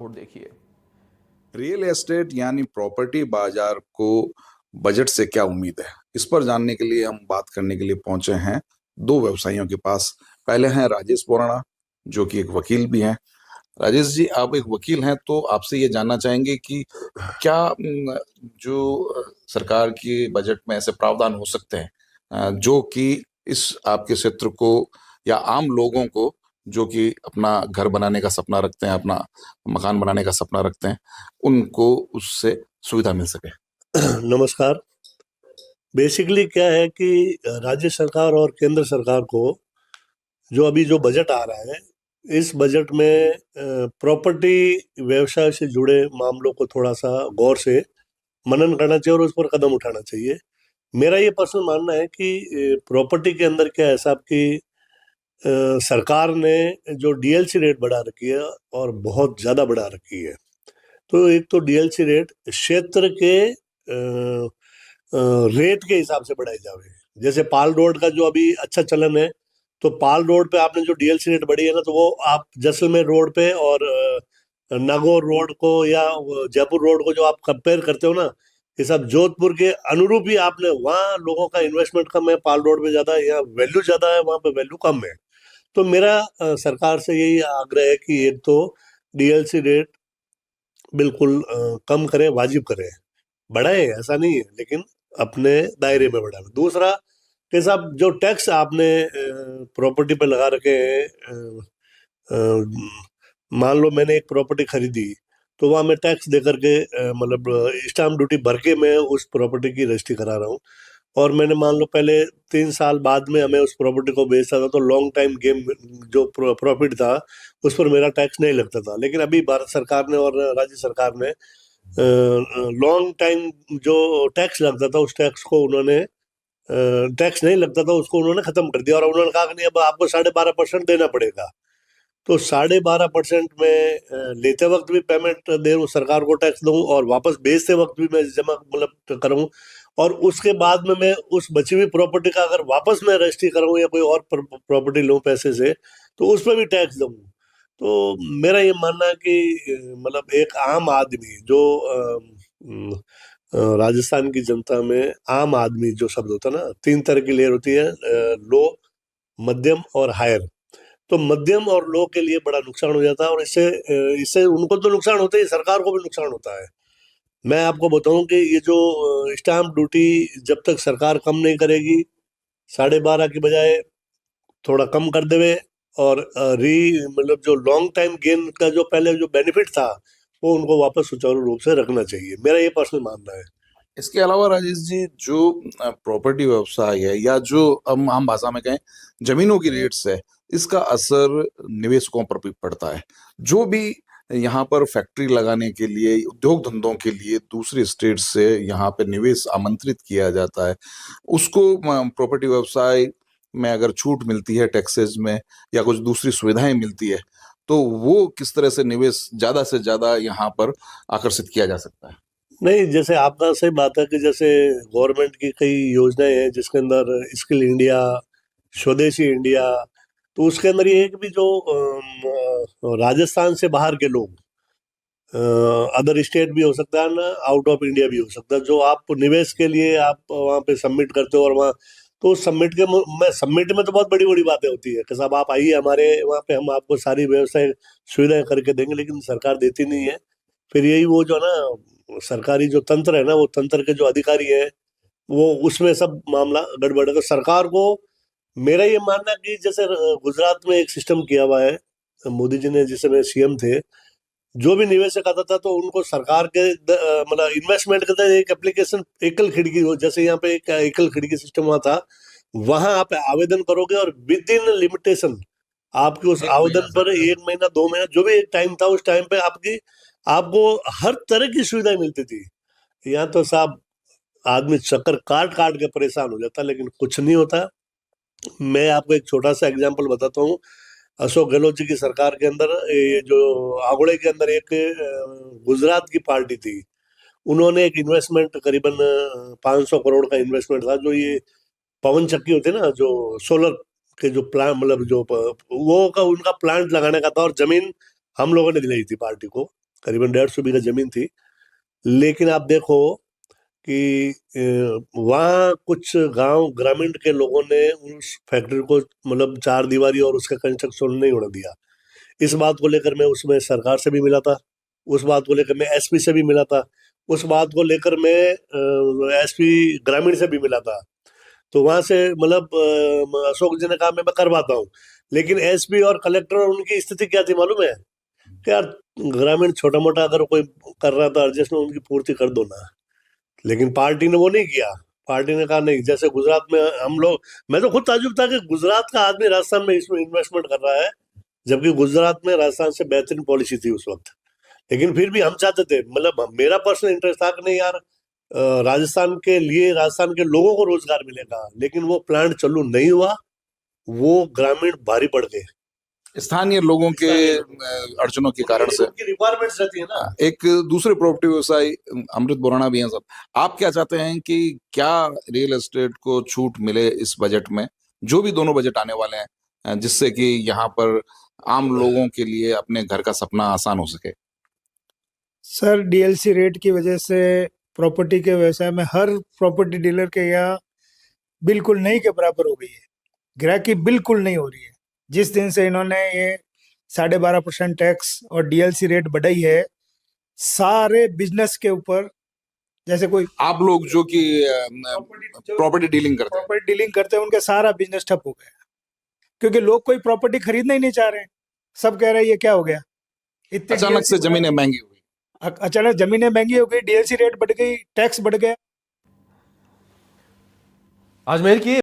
और देखिए। Real estate यानी प्रॉपर्टी बाजार को बजट से क्या उम्मीद है, इस पर जानने के लिए हम बात करने के लिए पहुंचे हैं दो व्यवसायियों के पास। पहले हैं राजेश बोराणा, जो कि एक वकील भी हैं। राजेश जी, आप एक वकील हैं, तो आपसे ये जानना चाहेंगे कि क्या जो सरकार के बजट में ऐसे प्रावधान हो सकते हैं जो कि इस आपके क्षेत्र को या आम लोगों को जो कि अपना घर बनाने का सपना रखते हैं, अपना मकान बनाने का सपना रखते हैं, उनको उससे सुविधा मिल सके। नमस्कार। बेसिकली क्या है कि राज्य सरकार और केंद्र सरकार को जो बजट आ रहा है, इस बजट में प्रॉपर्टी व्यवसाय से जुड़े मामलों को थोड़ा सा गौर से मनन करना चाहिए और उस पर कदम उठाना चाहिए। मेरा ये पर्सनल मानना है कि प्रॉपर्टी के अंदर क्या है साहब कि सरकार ने जो डीएलसी रेट बढ़ा रखी है और बहुत ज़्यादा बढ़ा रखी है। तो एक तो डीएलसी रेट क्षेत्र के रेट के हिसाब से बढ़ाई जावे। जैसे पाल रोड का जो अभी अच्छा चलन है, तो पाल रोड पे आपने जो डीएलसी रेट बढ़ी है ना, तो वो आप जैसलमेर रोड पे और नागौर रोड को या जयपुर रोड को जो आप कंपेयर करते हो ना, ये सब जोधपुर के अनुरूप ही आपने, वहाँ लोगों का इन्वेस्टमेंट कम है, पाल रोड पे ज्यादा है, यहाँ वैल्यू ज्यादा है, वहाँ पे वैल्यू कम है। तो मेरा सरकार से यही आग्रह है कि एक तो डीएलसी रेट बिल्कुल कम करे, वाजिब करे, बढ़ाए ऐसा नहीं है, लेकिन अपने दायरे में बढ़ाए। दूसरा कि साहब जो टैक्स आपने प्रॉपर्टी पे लगा रखे हैं, मान लो मैंने एक प्रॉपर्टी खरीदी, तो वहाँ मैं टैक्स दे करके मतलब स्टाम्प ड्यूटी भर के मैं उस प्रॉपर्टी की रजिस्ट्री करा रहा हूँ। और मैंने मान लो पहले 3 साल बाद में हमें उस प्रॉपर्टी को बेचता था, तो लॉन्ग टाइम गेम जो प्रॉफिट था उस पर मेरा टैक्स नहीं लगता था। लेकिन अभी भारत सरकार ने और राज्य सरकार ने लॉन्ग टाइम जो टैक्स लगता था, उस टैक्स को उन्होंने, टैक्स नहीं लगता था उसको उन्होंने खत्म कर दिया, और उन्होंने कहा कि नहीं, अब आपको 12.5% देना पड़ेगा। तो 12.5% में लेते वक्त भी पेमेंट दे सरकार को टैक्स दूं, और वापस बेचते वक्त भी मैं जमा मतलब करूं, और उसके बाद में मैं उस बची हुई प्रॉपर्टी का अगर वापस मैं रजिस्ट्री कराऊं या कोई और प्रॉपर्टी लूं पैसे से, तो उस पर भी टैक्स दूं। तो मेरा ये मानना है कि मतलब एक आम आदमी जो राजस्थान की जनता में आम आदमी जो शब्द होता है ना, 3 तरह की लेयर होती है, लो, मध्यम और हायर। तो मध्यम और लो के लिए बड़ा नुकसान हो जाता है, और इससे इससे उनको तो नुकसान होता है, सरकार को भी नुकसान होता है। मैं आपको बताऊं कि ये जो स्टाम्प ड्यूटी जब तक सरकार कम नहीं करेगी, 12.5 की बजाय थोड़ा कम कर देवे, और री मतलब जो लॉन्ग टाइम गेन का जो पहले जो बेनिफिट था, वो उनको वापस सुचारू रूप से रखना चाहिए। मेरा ये पर्सनल मानना है। इसके अलावा राजेश जी, जो प्रॉपर्टी व्यवसाय है या जो हम आम भाषा में कहें जमीनों की रेट्स है, इसका असर निवेशकों पर भी पड़ता है। जो भी यहाँ पर फैक्ट्री लगाने के लिए, उद्योग धंधों के लिए दूसरी स्टेट से यहाँ पे निवेश आमंत्रित किया जाता है, उसको प्रॉपर्टी व्यवसाय में अगर छूट मिलती है टैक्सेस में या कुछ दूसरी सुविधाएं मिलती है, तो वो किस तरह से निवेश ज्यादा से ज्यादा यहाँ पर आकर्षित किया जा सकता है। नहीं, जैसे आपका सही बात है कि जैसे गवर्नमेंट की कई योजनाएं हैं जिसके अंदर स्किल इंडिया, स्वदेशी इंडिया, तो उसके अंदर ये है कि भी जो राजस्थान से बाहर के लोग, अदर स्टेट भी हो सकता है ना, आउट ऑफ इंडिया भी हो सकता है, जो आप निवेश के लिए आप वहाँ पे सबमिट करते हो, और वहाँ तो सबमिट के मैं सबमिट में तो बहुत बड़ी बड़ी बातें होती है कि साहब आप आइए हमारे वहाँ पे, हम आपको सारी व्यवस्थाएं सुविधाएं करके देंगे, लेकिन सरकार देती नहीं है। फिर यही वो जो ना सरकारी जो तंत्र है ना, वो तंत्र के जो अधिकारी हैं, वो उसमें सब मामला गड़बड़ है। तो सरकार को मेरा ये मानना है कि जैसे गुजरात में एक सिस्टम किया हुआ है, मोदी जी ने जिस समय सीएम थे, जो भी निवेशक आता था तो उनको सरकार के मतलब इन्वेस्टमेंट के तहत एक एप्लीकेशन, एकल खिड़की हो, जैसे यहाँ पे एक एकल खिड़की सिस्टम हुआ था, वहां आप आवेदन करोगे और विद इन लिमिटेशन आपके उस एक महीना आवेदन से पर 1 महीना 2 महीना जो भी एक टाइम था, उस टाइम पे आपको हर तरह की सुविधाएं मिलती थी। यहाँ तो साहब आदमी चक्कर काट काट के परेशान हो जाता, लेकिन कुछ नहीं होता। मैं आपको एक छोटा सा एग्जांपल बताता हूँ। अशोक गहलोत जी की सरकार के अंदर ये जो आगुड़े के अंदर एक गुजरात की पार्टी थी, उन्होंने एक इन्वेस्टमेंट करीबन 500 करोड़ का इन्वेस्टमेंट था, जो ये पवन चक्की होते हैं ना, जो सोलर के जो प्लांट, मतलब जो वो का उनका प्लांट लगाने का था, और जमीन हम लोगों ने दिलाई थी पार्टी को। करीबन 150 बीघा जमीन थी। लेकिन आप देखो कि वहाँ कुछ गांव ग्रामीण के लोगों ने उस फैक्ट्री को मतलब चार दीवारी और उसका कंस्ट्रक्शन नहीं होने दिया। इस बात को लेकर मैं उसमें सरकार से भी मिला था, उस बात को लेकर मैं एसपी से भी मिला था, उस बात को लेकर मैं एसपी ग्रामीण से भी मिला था। तो वहां से मतलब अशोक जी ने कहा मैं करवाता हूँ। लेकिन एसपी और कलेक्टर और उनकी स्थिति क्या थी मालूम है कि यार ग्रामीण छोटा मोटा अगर कोई कर रहा था एडजस्टमेंट उनकी पूर्ति कर दो ना। लेकिन पार्टी ने वो नहीं किया। पार्टी ने कहा नहीं, जैसे गुजरात में हम लोग, मैं तो खुद ताज्जुब था कि गुजरात का आदमी राजस्थान में इसमें इन्वेस्टमेंट कर रहा है, जबकि गुजरात में राजस्थान से बेहतरीन पॉलिसी थी उस वक्त। लेकिन फिर भी हम चाहते थे, मतलब मेरा पर्सनल इंटरेस्ट था कि नहीं यार राजस्थान के लिए राजस्थान के लोगों को रोजगार मिलेगा। लेकिन वो प्लांट चालू नहीं हुआ, वो ग्रामीण भारी पड़ गए स्थानीय लोगों के अड़चनों के कारण से। रिक्वायरमेंट्स रहती है ना। एक दूसरे प्रॉपर्टी व्यवसायी अमृत बोराना भी हैं साहब, आप क्या चाहते हैं कि क्या रियल एस्टेट को छूट मिले इस बजट में, जो भी दोनों बजट आने वाले हैं, जिससे कि यहाँ पर आम लोगों के लिए अपने घर का सपना आसान हो सके? सर, डीएलसी रेट की वजह से प्रॉपर्टी के व्यवसाय में हर प्रॉपर्टी डीलर के यहाँ बिल्कुल नहीं के बराबर हो गई है। ग्राहकी बिल्कुल नहीं हो रही है। जिस दिन से इन्होंने ये 12.5% टैक्स और डीएलसी रेट बढ़ाई है, सारे बिजनेस के ऊपर, जैसे कोई आप लोग जो कि प्रॉपर्टी डीलिंग करते हैं उनके सारा बिजनेस ठप हो गया, क्योंकि लोग कोई प्रॉपर्टी खरीदना ही नहीं चाह रहे हैं। सब कह रहे हैं ये क्या हो गया, इतनी अचानक से जमीनें महंगी हो गई। अचानक जमीनें महंगी हो गई, डीएलसी रेट बढ़ गई, टैक्स बढ़ गया। अजमेर की